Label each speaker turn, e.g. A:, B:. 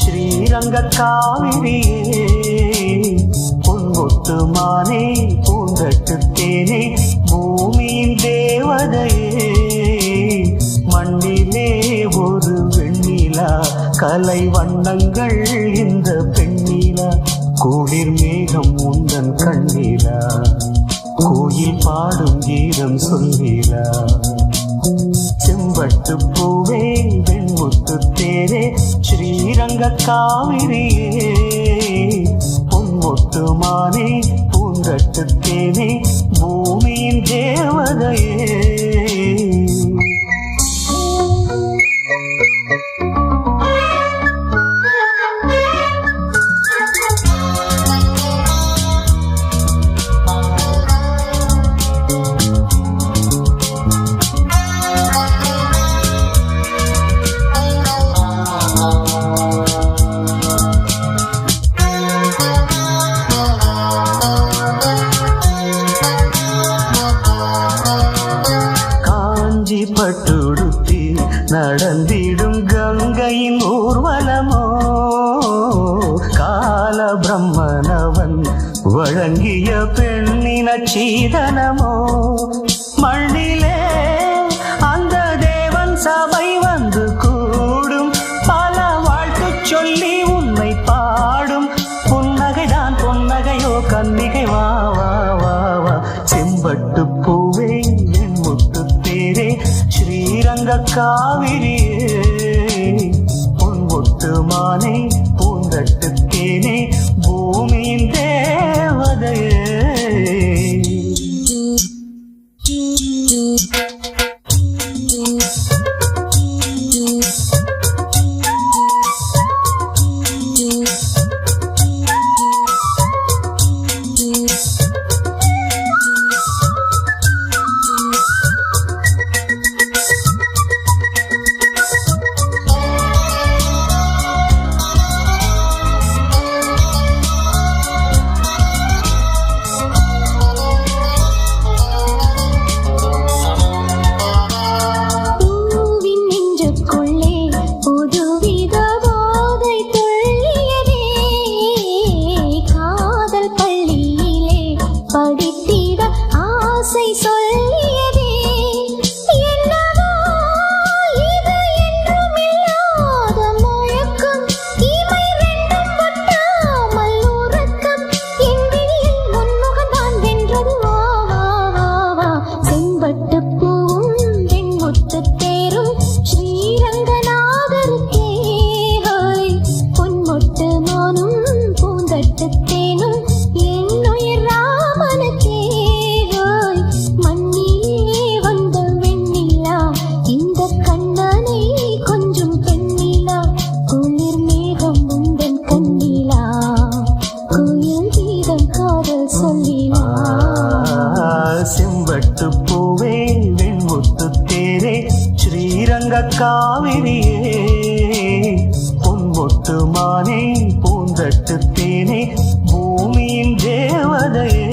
A: ஸ்ரீரங்க காவிரியே பொன்முத்து மானே பூந்தட்டு தேனே பூமியின் தேவதையே மண்ணிலே ஒரு வெண்ணிலா கலை வண்ணங்கள் இந்த பெண்ணிலா குளிர் மேகம் உந்தன் கண்ணிலா கோயில் பாடும் கீதம் சொல்லிலா செம்பட்டு பூவே வெண்முத்து தேரே ஸ்ரீரங்க காவிரியே பொன்முத்து மானே பூந்தட்டு தேனே பூமியின் தேவதையே பட்டுடுத்தி நடந்திடும் கங்கையின் ஊர்வலமோ கால பிரம்மனவன் வழங்கிய பெண்ணின சீதனமோ மண்ணிலே அந்த தேவன் சபை வந்து கூடும் பல வாழ்த்து சொல்லி உன்னை பாடும் புன்னகைதான் பொன்னகையோ கன்னிகை வா வா வா வா செம்பட்டு பூவே முத்து தேரே ஸ்ரீரங்க காவிரியே பொன்முத்து மானே பூந்தட்டு தேனே பூமியின் தேவதையே செம்பட்டு பூவே வெண்முத்து தேரே ஸ்ரீரங்க காவிரியே பொன்முத்து மானே பூந்தட்டு தேனே பூமியின் தேவதையே